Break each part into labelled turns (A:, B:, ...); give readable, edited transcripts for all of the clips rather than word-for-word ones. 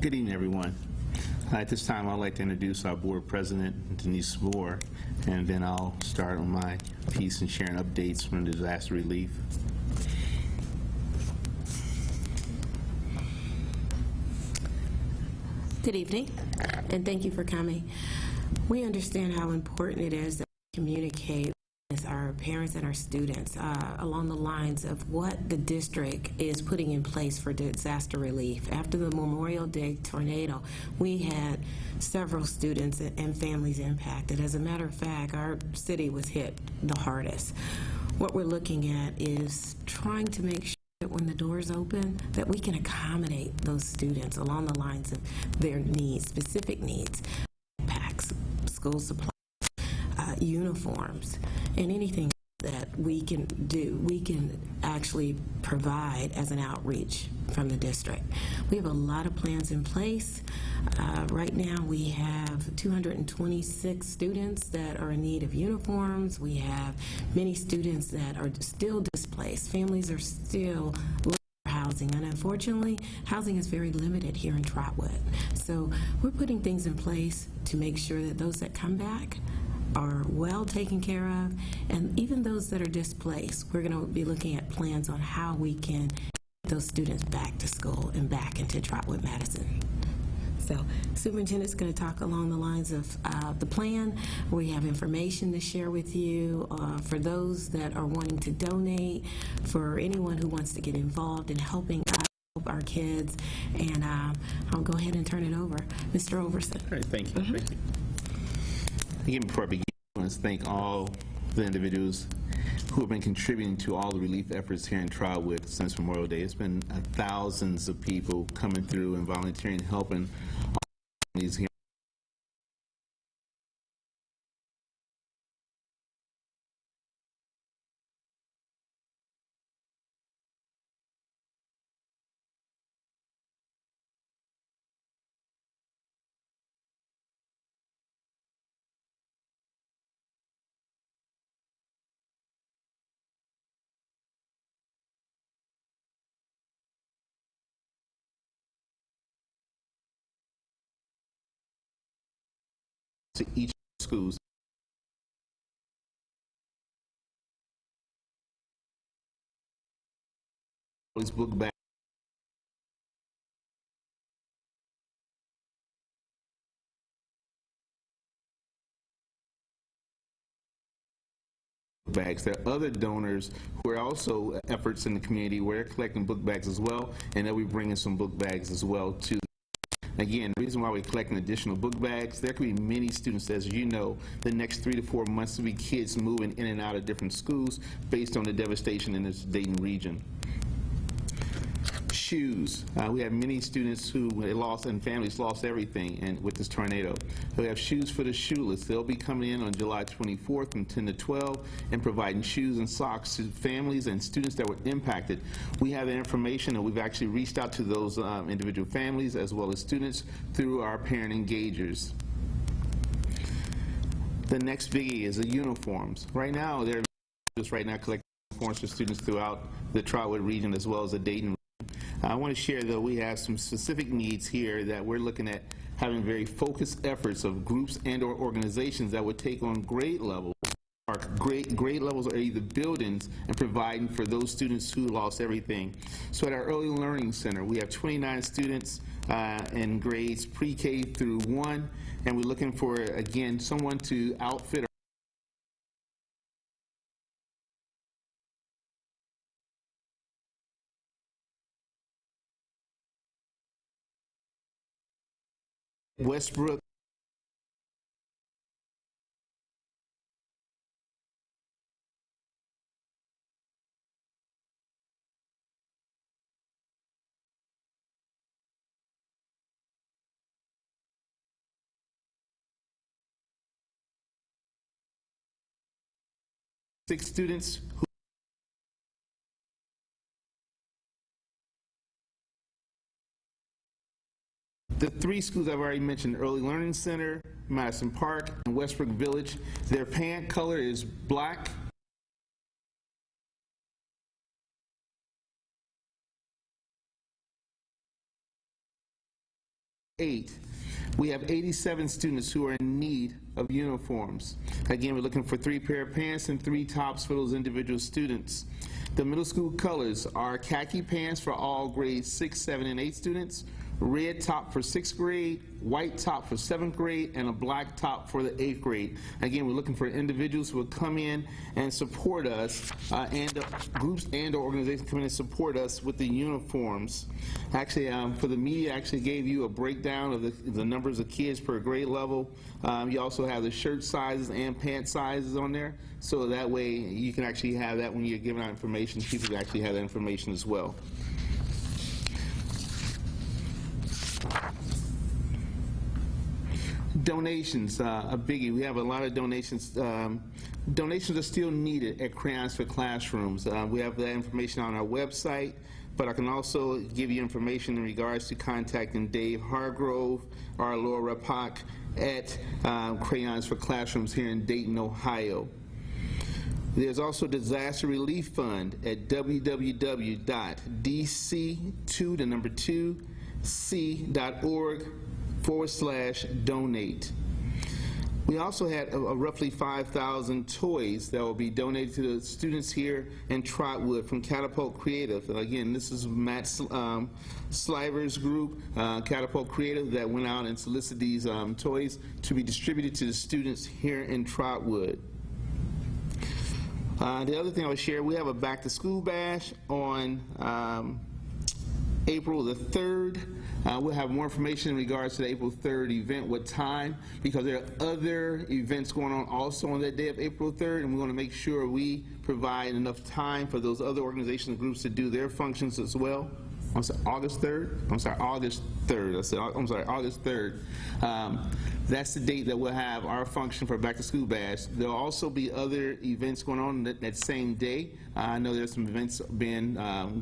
A: Good evening, everyone. At this time, I'd like to introduce our board president, Denise Moore, and then I'll start on my piece and sharing updates from disaster relief.
B: Good evening, and thank you for coming. We understand how important it is that we communicate with our parents and our students along the lines of what the district is putting in place for disaster relief. After the Memorial Day tornado, we had several students and families impacted. As a matter of fact, our city was hit the hardest. What we're looking at is trying to make sure that when the doors open, that we can accommodate those students along the lines of their needs, specific needs, backpacks, school supplies, uniforms, and anything that we can do, we can actually provide as an outreach from the district. We have a lot of plans in place. Right now we have 226 students that are in need of uniforms. We have many students that are still displaced. Families are still looking for housing, and unfortunately, housing is very limited here in Trotwood. So we're putting things in place to make sure that those that come back are well taken care of, and even those that are displaced, we're going to be looking at plans on how we can get those students back to school and back into Trotwood-Madison. So, Superintendent's going to talk along the lines of the plan. We have information to share with you for those that are wanting to donate, for anyone who wants to get involved in helping us help our kids, and I'll go ahead and turn it over. Mr. Overson.
A: All right, thank you. Thank you. Again, before I begin, I want to thank all the individuals who have been contributing to all the relief efforts here in Trotwood since Memorial Day. It's been thousands of people coming through and volunteering, helping all families here. To each schools. Always book back. Bags. There are other donors who are also efforts in the community where they're collecting book bags as well, and then we bring in some book bags as well too. Again, the reason why we're collecting additional book bags, there could be many students, as you know, the next 3 to 4 months to be kids moving in and out of different schools based on the devastation in this Dayton region. Shoes. We have many students who lost, and families lost everything with this tornado. We have shoes for the shoeless. They'll be coming in on July 24th from 10 to 12 and providing shoes and socks to families and students that were impacted. We have that information, and we've actually reached out to those individual families as well as students through our parent engagers. The next biggie is the uniforms. Right now, they're just collecting uniforms for students throughout the Trotwood region as well as the Dayton region. I want to share, though, we have some specific needs here that we're looking at having very focused efforts of groups and or organizations that would take on grade levels. Our grade levels are either buildings and providing for those students who lost everything. So at our Early Learning Center, we have 29 students in grades pre-K through 1, and we're looking for, again, someone to outfit Westbrook. Six students who the 3 schools I've already mentioned, Early Learning Center, Madison Park, and Westbrook Village, their pant color is black. 8, we have 87 students who are in need of uniforms. Again, we're looking for 3 pair of pants and 3 tops for those individual students. The middle school colors are khaki pants for all grades 6, 7, and 8 students, red top for 6th grade, white top for 7th grade, and a black top for the 8th grade. Again, we're looking for individuals who will come in and support us, and groups and organizations come in and support us with the uniforms. Actually, for the media, I actually gave you a breakdown of the numbers of kids per grade level. You also have the shirt sizes and pant sizes on there, so that way you can actually have that when you're giving out information. People can actually have that information as well. Donations, a biggie. We have a lot of donations. Donations are still needed at Crayons for Classrooms. We have that information on our website, but I can also give you information in regards to contacting Dave Hargrove or Laura Pock at Crayons for Classrooms here in Dayton, Ohio. There's also Disaster Relief Fund at www.dc2c.org/donate. We also had roughly 5,000 toys that will be donated to the students here in Trotwood from Catapult Creative. And again, this is Matt Sliver's group, Catapult Creative, that went out and solicited these toys to be distributed to the students here in Trotwood. The other thing I would share, we have a back-to-school bash on April the 3rd. We'll have more information in regards to the April 3rd event, what time, because there are other events going on also on that day of April 3rd, and we want to make sure we provide enough time for those other organizations and groups to do their functions as well. I'm sorry, August 3rd? I'm sorry, August 3rd. I'm sorry, August 3rd. That's the date that we'll have our function for Back to School Bash. There'll also be other events going on that same day. I know there's some events been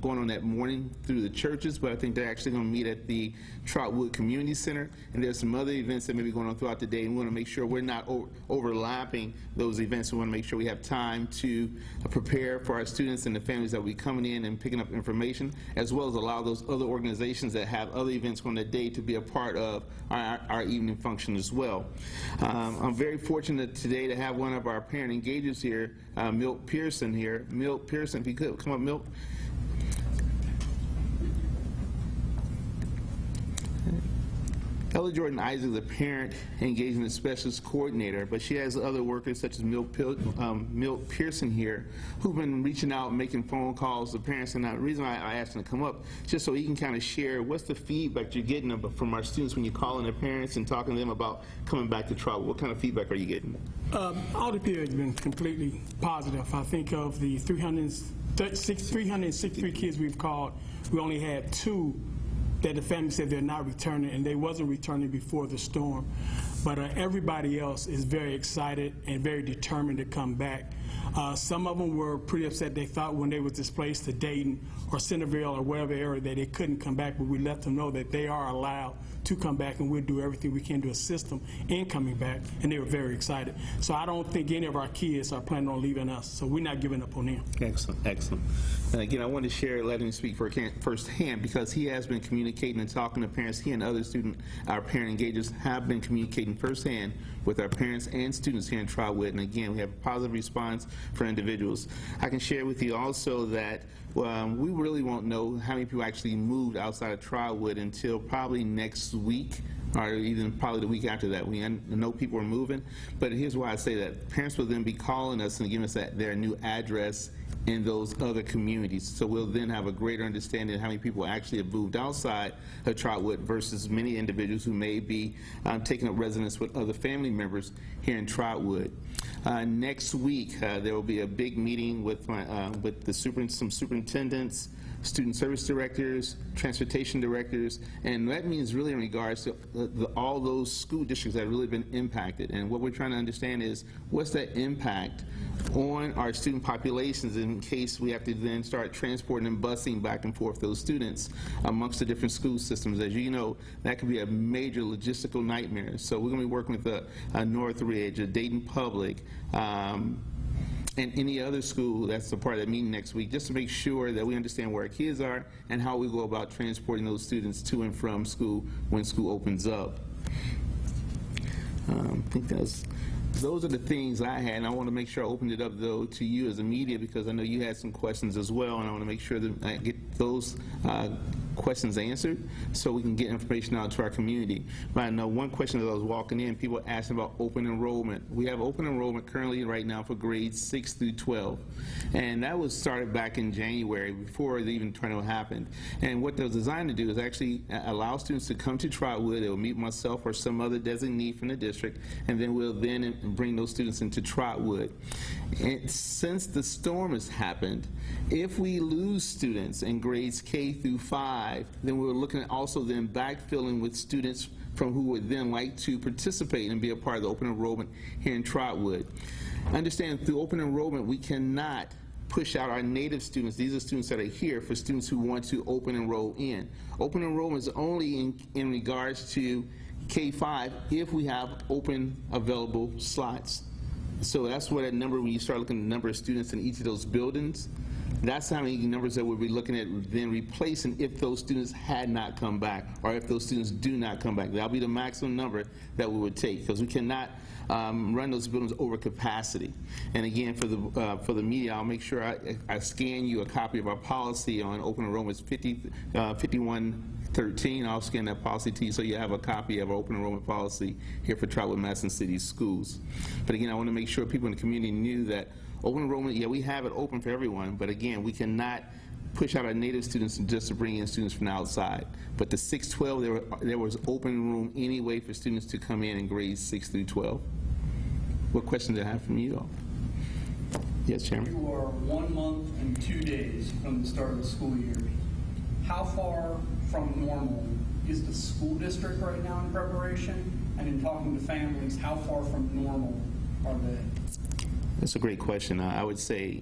A: going on that morning through the churches, but I think they're actually going to meet at the Trotwood Community Center, and there's some other events that may be going on throughout the day, and we want to make sure we're not overlapping those events. We want to make sure we have time to prepare for our students and the families that will be coming in and picking up information, as well as allow those other organizations that have other events on that day to be a part of our evening function as well. I'm very fortunate today to have one of our parent engagers here, Milt Pearson here. Milt Pearson, if you could come up, Milt. Ella Jordan Isaac is a parent engagement specialist coordinator, but she has other workers such as Milt Pearson here who've been reaching out and making phone calls to parents. And the reason I asked him to come up, just so he can kind of share what's the feedback you're getting from our students when you're calling their parents and talking to them about coming back to Trotwood. What kind of feedback are you getting?
C: All the peers have been completely positive. I think of the 363 kids we've called, we only had 2 that the family said they're not returning, and they wasn't returning before the storm. But everybody else is very excited and very determined to come back. Some of them were pretty upset. They thought when they was displaced to Dayton or Centerville or wherever area that they couldn't come back, but we let them know that they are allowed to come back, and we'll do everything we can to assist them in coming back, and they were very excited. So I don't think any of our kids are planning on leaving us, so we're not giving up on them.
A: Excellent, excellent. And again, I want to share, let him speak firsthand, because he has been communicating and talking to parents. He and other our parent engagers have been communicating firsthand with our parents and students here in Trotwood, and again, we have a positive response for individuals. I can share with you also that we really won't know how many people actually moved outside of Trotwood until probably next week, or even probably the week after that. We know people are moving, but here's why I say that. Parents will then be calling us and giving us their new address in those other communities. So we'll then have a greater understanding of how many people actually have moved outside of Trotwood versus many individuals who may be taking up residence with other family members here in Trotwood. Next week, there will be a big meeting with some superintendents, student service directors, transportation directors, and that means really in regards to all those school districts that have really been impacted. And what we're trying to understand is what's that impact on our student populations in case we have to then start transporting and busing back and forth those students amongst the different school systems. As you know, that could be a major logistical nightmare. So we're going to be working with Northridge, Dayton Public, and any other school that's a part of that meeting next week, just to make sure that we understand where our kids are and how we go about transporting those students to and from school when school opens up. I think those are the things I had, and I want to make sure I opened it up, though, to you as a media, because I know you had some questions as well, and I want to make sure that I get those questions answered so we can get information out to our community. But I know one question as I was walking in, people asking about open enrollment. We have open enrollment currently right now for grades 6 through 12, and that was started back in January before the even tornado happened. And what that was designed to do is actually allow students to come to Trotwood. They will meet myself or some other designee from the district, and then we'll then bring those students into Trotwood. And since the storm has happened, if we lose students in grades K through 5, then we're looking at also then backfilling with students from who would then like to participate and be a part of the open enrollment here in Trotwood. Understand, through open enrollment, we cannot push out our native students. These are students that are here for students who want to open enroll in. Open enrollment is only in regards to K-5 if we have open available slots. So that's what that number, when you start looking at the number of students in each of those buildings, that's how many numbers that we'll be looking at then replacing if those students had not come back, or if those students do not come back. That'll be the maximum number that we would take, because we cannot run those buildings over capacity. And again, for the media, I'll make sure I scan you a copy of our policy on open enrollment. It's 5113. I'll scan that policy to you so you have a copy of our open enrollment policy here for Trotwood-Madison City Schools. But again, I want to make sure people in the community knew that open enrollment, yeah, we have it open for everyone, but again, we cannot push out our native students just to bring in students from outside. But the 6-12, there was open room anyway for students to come in grades 6 through 12. What questions do I have from you all? Yes, Chairman.
D: You are 1 month and 2 days from the start of the school year. How far from normal is the school district right now in preparation? And in talking to families, how far from normal are they?
A: That's a great question. I would say,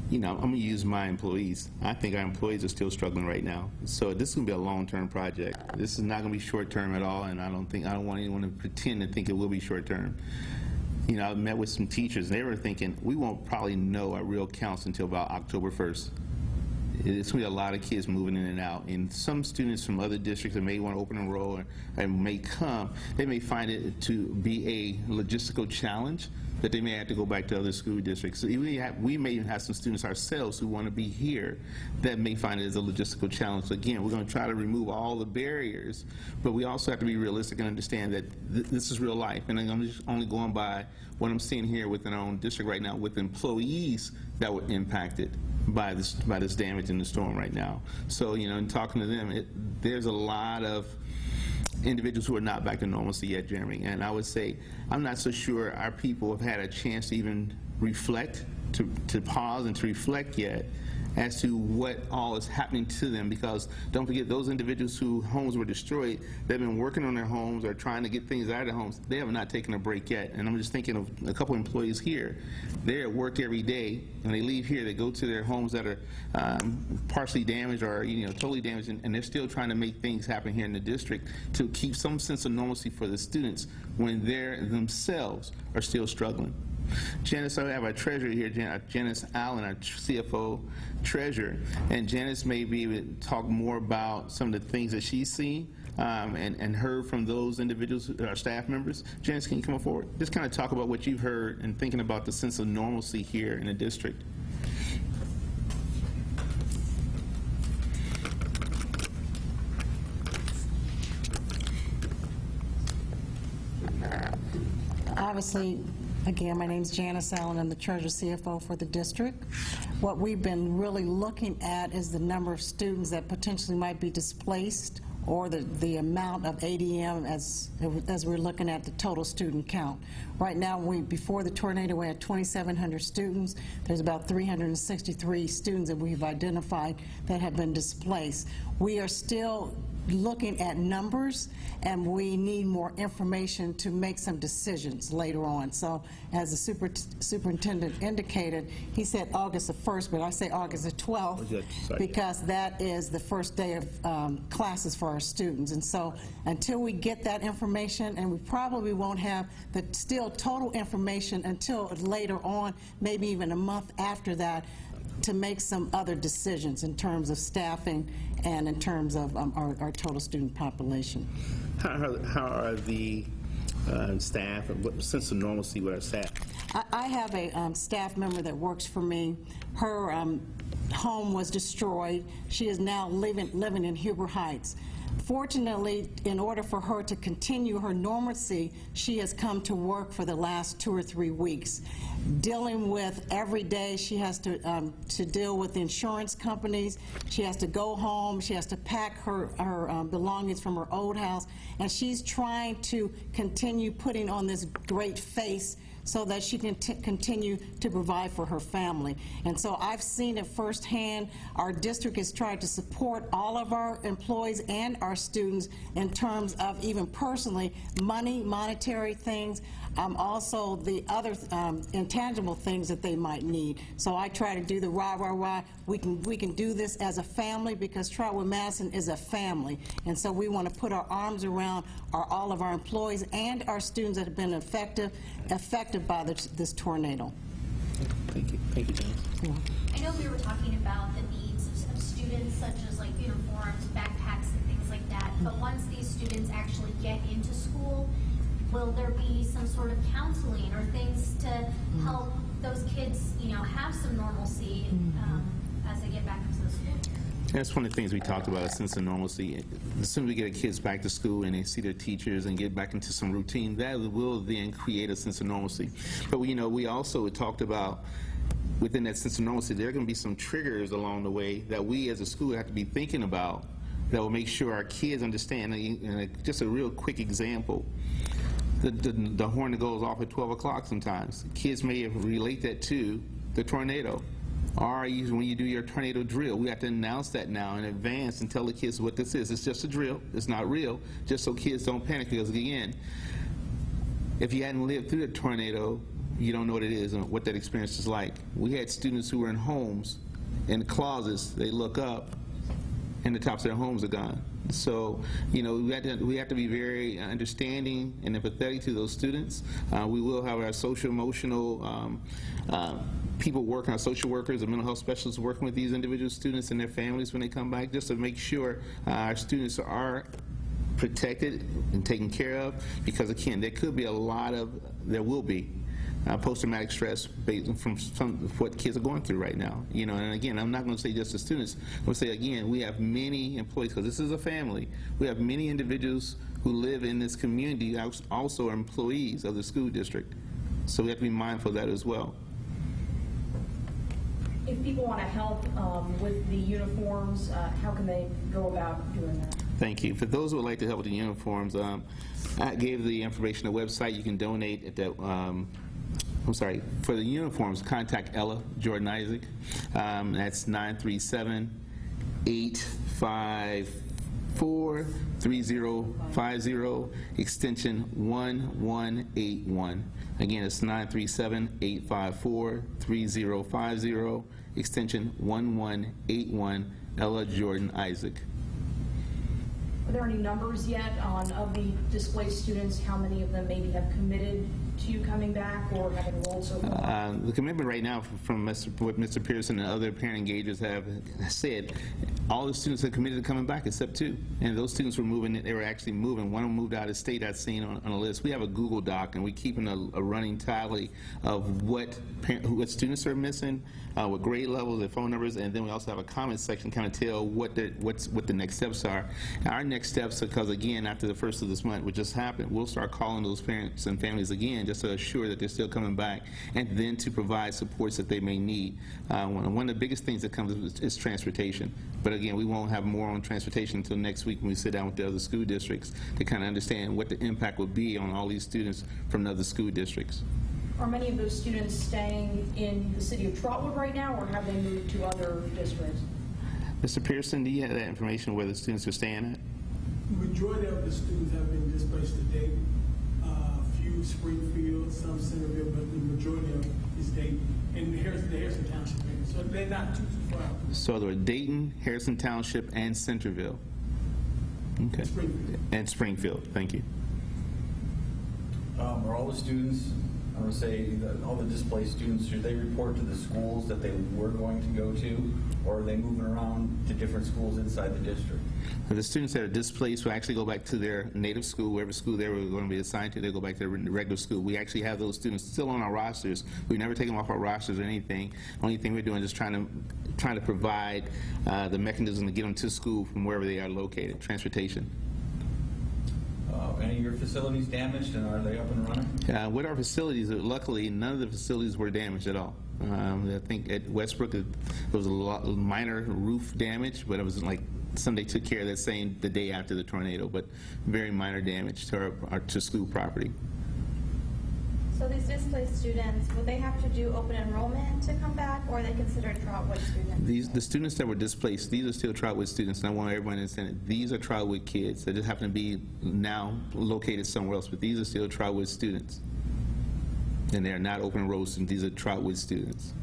A: you know, I'm going to use my employees. I think our employees are still struggling right now. So this is going to be a long-term project. This is not going to be short-term at all, and I don't want anyone to pretend to think it will be short-term. You know, I met with some teachers, and they were thinking, we won't probably know our real counts until about October 1st. It's going to be a lot of kids moving in and out, and some students from other districts that may want to open enroll and may come, they may find it to be a logistical challenge that they may have to go back to other school districts. So we may even have some students ourselves who want to be here that may find it as a logistical challenge. So again, we're going to try to remove all the barriers, but we also have to be realistic and understand that this is real life. And I'm just only going by what I'm seeing here within our own district right now with employees that were impacted by this damage in the storm right now. So, you know, in talking to them, there's a lot of individuals who are not back to normalcy yet, Jeremy. And I would say, I'm not so sure our people have had a chance to even reflect, to pause and to reflect yet as to what all is happening to them, because don't forget, those individuals whose homes were destroyed, they've been working on their homes or trying to get things out of their homes. They have not taken a break yet. And I'm just thinking of a couple employees here. They're at work every day, and they leave here, they go to their homes that are partially damaged or, you know, totally damaged, and they're still trying to make things happen here in the district to keep some sense of normalcy for the students when they themselves are still struggling. Janice, I have our treasurer here, Janice Allen, our CFO treasurer, and Janice may be able to talk more about some of the things that she's seen and heard from those individuals, our staff members. Janice, can you come up forward? Just kind of talk about what you've heard and thinking about the sense of normalcy here in the district.
E: Obviously, again, my name is Janice Allen. I'm the Treasurer CFO for the district. What we've been really looking at is the number of students that potentially might be displaced, or the amount of ADM as we're looking at the total student count. Right now, before the tornado, we had 2,700 students. There's about 363 students that we've identified that have been displaced. We are still looking at numbers, and we need more information to make some decisions later on. So as the superintendent indicated, he said August the 1st, but I say August the 12th because that is the first day of classes for our students. And so until we get that information, and we probably won't have the still total information until later on, maybe even a month after that, to make some other decisions in terms of staffing and in terms of our total student population.
A: How are the staff, what sense of normalcy with our staff?
E: I have a staff member that works for me. Her home was destroyed. She is now living in Huber Heights. Fortunately, in order for her to continue her normalcy, she has come to work for the last 2 or 3 weeks. Dealing with every day, she has to deal with the insurance companies. She has to go home. She has to pack her belongings from her old house. And she's trying to continue putting on this great face so that she can continue to provide for her family. And so I've seen it firsthand. Our district is trying to support all of our employees and our students in terms of even personally monetary things, also the other intangible things that they might need. So I try to do the rah. We can do this as a family because Trotwood-Madison is a family. And so we want to put our arms around all of our employees and our students that have been affected by this tornado.
A: Thank you. Thank you, Janice.
F: I know we were talking about the needs of students, such as like uniforms, backpacks, and things like that. But once these students actually get into school, will there be some sort of counseling or things to help those kids, have some normalcy as they get back into the school year?
A: That's one of the things we talked about, a sense of normalcy. As soon as we get our kids back to school and they see their teachers and get back into some routine, that will then create a sense of normalcy. But we also talked about within that sense of normalcy, there are going to be some triggers along the way that we as a school have to be thinking about that will make sure our kids understand. And just a real quick example, the horn that goes off at 12 o'clock sometimes. Kids may relate that to the tornado. Or when you do your tornado drill, we have to announce that now in advance and tell the kids what this is. It's just a drill. It's not real, just so kids don't panic. Because again, if you hadn't lived through a tornado, you don't know what it is and what that experience is like. We had students who were in homes, in closets. They look up, and the tops of their homes are gone. So, we have to be very understanding and empathetic to those students. We will have our social emotional people working, our social workers and mental health specialists working with these individual students and their families when they come back, just to make sure our students are protected and taken care of, because again, there will be post-traumatic stress based from what kids are going through right now. And again, I'm not going to say just the students. I'm going to say again, we have many employees, because this is a family. We have many individuals who live in this community, also are employees of the school district. So we have to be mindful of that as well.
G: If people want to help with the uniforms, how can they go about doing that?
A: Thank you. For those who would like to help with the uniforms, I gave the information on the website. You can donate at that. For the uniforms, contact Ella Jordan Isaac. That's 937-854-3050, extension 1181. Again, it's 937-854-3050, extension 1181, Ella Jordan Isaac.
G: Are there any numbers yet of the displaced students, how many of them maybe have committed to you coming back or have enrolled so far?
A: The commitment right now from what Mr. Pearson and other parent engagers have said, all the students have committed to coming back except 2. And those students were moving, they were actually moving. One of them moved out of state, I've seen on a list. We have a Google Doc, and we're keeping a running tally of what students are missing, what grade levels, their phone numbers, and then we also have a comment section kind of tell what the next steps are. Our next steps, because again, after the 1st of this month, what just happened, we'll start calling those parents and families again just to assure that they're still coming back, and then to provide supports that they may need. One of the biggest things that comes is transportation. But again, we won't have more on transportation until next week when we sit down with the other school districts to kind of understand what the impact will be on all these students from the other school districts.
G: Are many of those students staying in the city of Trotwood right now, or have they moved to other districts?
A: Mr. Pearson, do you have that information where the students are staying at?
C: majority of the students have been displaced to Dayton. Few Springfield, some Centerville, but the majority of it is Dayton and the Harrison Township area. So they're not too far out.
A: So there were Dayton, Harrison Township, and Centerville. Okay.
C: Springfield.
A: And Springfield. Thank you.
H: Are all the students, I would say, all the displaced students, should they report to the schools that they were going to go to, or are they moving around to different schools inside the district?
A: The students that are displaced will actually go back to their native school, wherever school they were going to be assigned to. They'll go back to their regular school. We actually have those students still on our rosters. We've never taken them off our rosters or anything. Only thing we're doing is trying to provide the mechanism to get them to school from wherever they are located, transportation.
H: Any of your facilities damaged, and are they up and running?
A: With our facilities, luckily, none of the facilities were damaged at all. I think at Westbrook, there was a minor roof damage, but it was like somebody took care of that the day after the tornado, but very minor damage to our school property.
I: So these displaced students, would they have to do open enrollment to come back, or are they considered Trotwood students?
A: The students that were displaced, these are still Trotwood students, and I want everyone to understand that these are Trotwood kids. They just happen to be now located somewhere else, but these are still Trotwood students. And they're not open enrolled students, these are Trotwood students.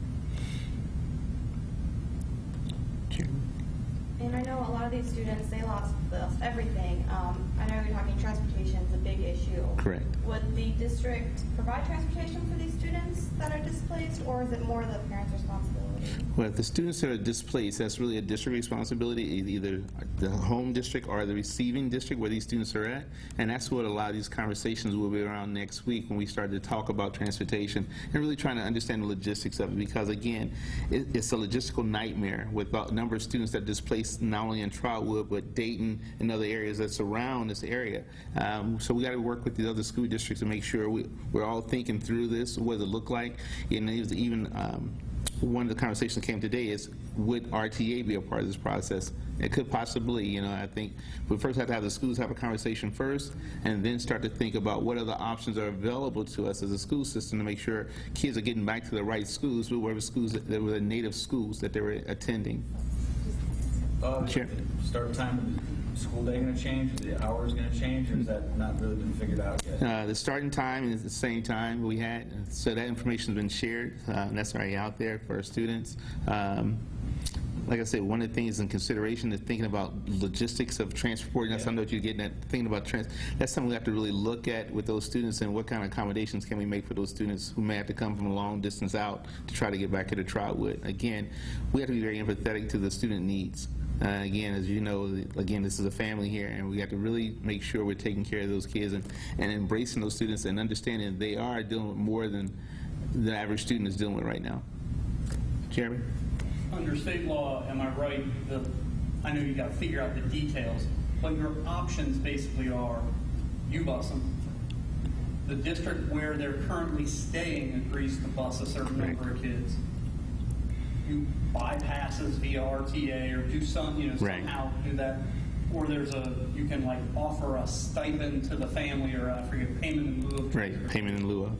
I: And I know a lot of these students, they lost everything. I know you're talking transportation is a big issue.
A: Correct.
I: Would the district provide transportation for these students that are displaced, or is it more the parents' responsibility?
A: Well, if the students that are displaced, that's really a district responsibility, either the home district or the receiving district where these students are at, and that's what a lot of these conversations will be around next week when we start to talk about transportation and really trying to understand the logistics of it, because again, it's a logistical nightmare with the number of students that are displaced not only in Trotwood, but Dayton and other areas that surround this area. So we got to work with the other school districts to make sure we're all thinking through this. What does it look like? And even one of the conversations that came today is, would RTA be a part of this process? It could possibly, I think we first have to have the schools have a conversation first, and then start to think about what other options are available to us as a school system to make sure kids are getting back to the right schools, whatever schools that were the native schools that they were attending. Sure.
H: Start time of the school day going to change? Are the hours going to change, or has that not really been figured out yet?
A: The starting time is the same time we had, so that information has been shared, and that's already out there for our students. Like I said, one of the things in consideration is thinking about logistics of transporting. That's something that you're getting at, thinking about that's something we have to really look at with those students, and what kind of accommodations can we make for those students who may have to come from a long distance out to try to get back into Trotwood. Again, we have to be very empathetic to the student needs. Again, as you know, this is a family here, and we have to really make sure we're taking care of those kids and embracing those students and understanding they are dealing with more than the average student is dealing with right now. Jeremy?
D: Under state law, am I right, I know you got to figure out the details, but your options basically are you bus them. The district where they're currently staying agrees to bus a certain number of kids. You buy passes via RTA or do somehow do that, or you can like offer a stipend to the family, or I forget, payment in lieu of.
A: Right, payment in lieu of.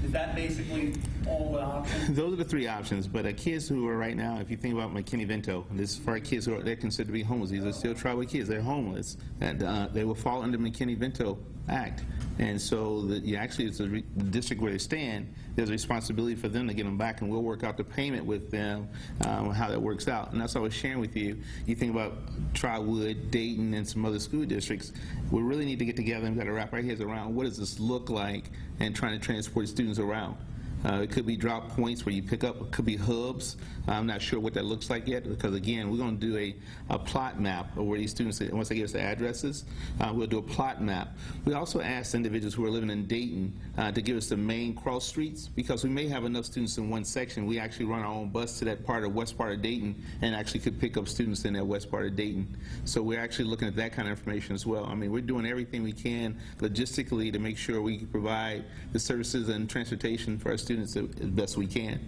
D: Is that basically all the options?
A: Those are the three options, but kids who are right now, if you think about McKinney-Vento, this is for our kids they're considered to be homeless. These are still Trotwood kids, they're homeless, and they will fall under McKinney-Vento Act. And so actually it's the district where they stand, there's a responsibility for them to get them back, and we'll work out the payment with them, how that works out. And that's what I was sharing with you. You think about Trotwood, Dayton, and some other school districts. We really need to get together and we've got to wrap our heads around what does this look like, and trying to transport students around. It could be drop points where you pick up, it could be hubs. I'm not sure what that looks like yet, because again, we're going to do a plot map of where these students, once they give us the addresses, we'll do a plot map. We also asked individuals who are living in Dayton to give us the main cross streets, because we may have enough students in one section. We actually run our own bus to that part of west part of Dayton, and actually could pick up students in that west part of Dayton. So we're actually looking at that kind of information as well. I mean, we're doing everything we can logistically to make sure we can provide the services and transportation for our students as best we can.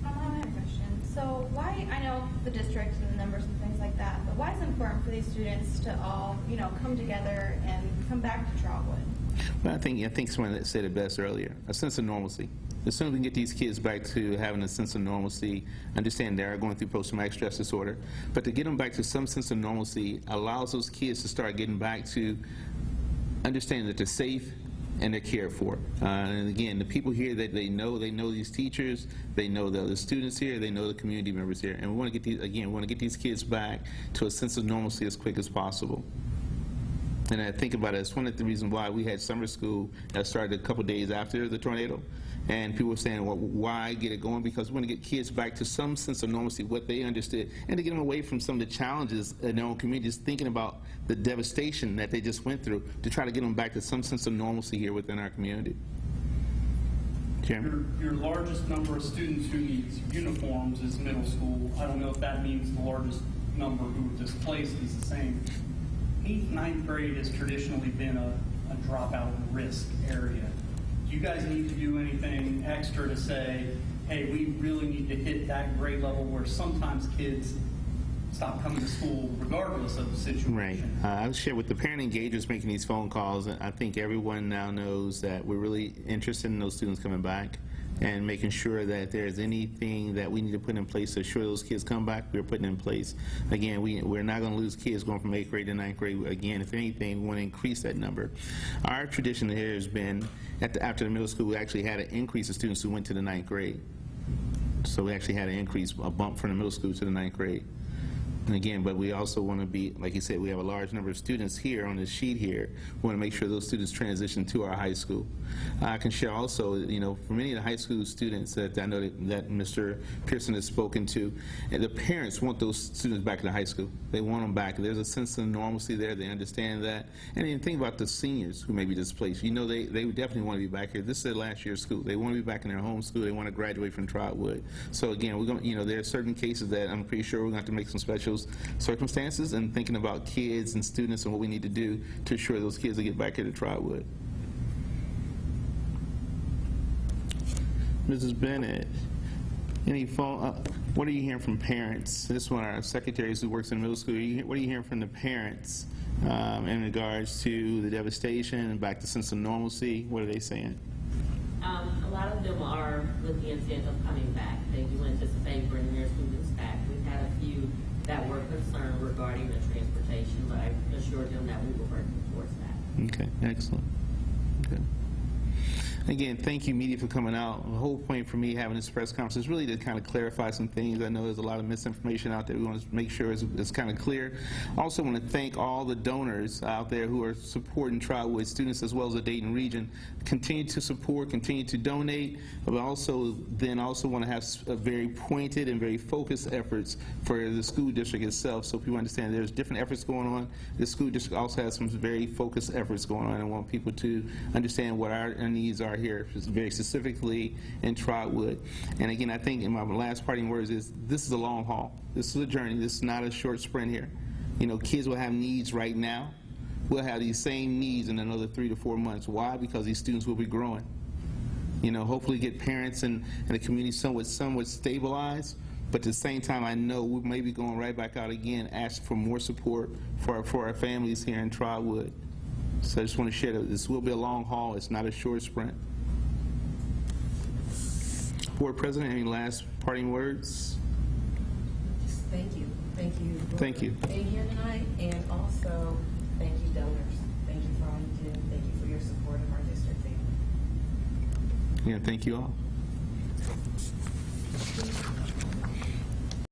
I: I have a question. So why, I know the districts and the numbers and things like that, but why is it important for these students to all, come together and come back to Trotwood?
A: Well, I think someone that said it best earlier, a sense of normalcy. as soon as we can get these kids back to having a sense of normalcy, understand they are going through post-traumatic stress disorder, but to get them back to some sense of normalcy allows those kids to start getting back to understanding that they're safe and they're cared for. And again, the people here that they know these teachers, they know the other students here, they know the community members here, and we want to get these, again, we want to get these kids back to a sense of normalcy as quick as possible. And I think about it, it's one of the reasons why we had summer school that started a couple days after the tornado. And people were saying, well, why get it going? Because we want to get kids back to some sense of normalcy, what they understood, and to get them away from some of the challenges in their own communities, thinking about the devastation that they just went through, to try to get them back to some sense of normalcy here within our community. Chairman?
D: Your largest number of students who needs uniforms is middle school. I don't know if that means the largest number who were displaced is the same. 8th, 9th grade has traditionally been a dropout risk area. Do you guys need to do anything extra to say, hey, we really need to hit that grade level where sometimes kids stop coming to school regardless of the situation?
A: Right. I'll share with the parent engagers making these phone calls. I think everyone now knows that we're really interested in those students coming back and making sure that if there's anything that we need to put in place to ensure those kids come back, we're putting in place. Again, we're not going to lose kids going from 8th grade to 9th grade. Again, if anything, we want to increase that number. Our tradition here has been, after the middle school, we actually had an increase of students who went to the 9th grade. So we actually had an increase, a bump from the middle school to the 9th grade. And again, but we also want to be, like you said, we have a large number of students here on this sheet here. We want to make sure those students transition to our high school. I can share also, you know, for many of the high school students that I know that Mr. Pearson has spoken to, and the parents want those students back in the high school. They want them back. There's a sense of normalcy there. They understand that. And then think about the seniors who may be displaced. You know, they definitely want to be back here. This is their last year of school. They want to be back in their home school. They want to graduate from Trotwood. So again, we're going, you know, there are certain cases that I'm pretty sure we're going to have to make some special circumstances and thinking about kids and students and what we need to do to ensure those kids will get back here to Trotwood. Mrs. Bennett, any phone? What are you hearing from parents? This is one of our secretaries who works in middle school. What are you hearing from the parents in regards to the devastation and back to sense of normalcy? What are they saying?
J: A lot of them are with the intent of coming back. They do anticipate bringing their students back. We've had a few that were concerned regarding the transportation, but I assured them that we were working towards that.
A: Okay, excellent. Okay. Again, thank you, media, for coming out. The whole point for me having this press conference is really to kind of clarify some things. I know there's a lot of misinformation out there. We want to make sure it's kind of clear. Also want to thank all the donors out there who are supporting Trotwood students as well as the Dayton region. Continue to support, continue to donate, but also want to have a very pointed and very focused efforts for the school district itself, so people understand there's different efforts going on. The school district also has some very focused efforts going on, and I want people to understand what our needs are here, very specifically in Trotwood. And again, I think in my last parting words is this is a long haul. This is a journey. This is not a short sprint here. You know, kids will have needs right now. We'll have these same needs in another 3 to 4 months. Why? Because these students will be growing. You know, hopefully get parents and the community somewhat stabilized. But at the same time, I know we may be going right back out again, asking for more support for our families here in Trotwood. So I just want to share that this will be a long haul. It's not a short sprint. Board President, any last parting words?
B: Just thank you. Thank you for
A: Thank you.
B: being here tonight, and also thank you, donors. Thank you for all you do. Thank you for your support of our district family.
A: Yeah, thank you all.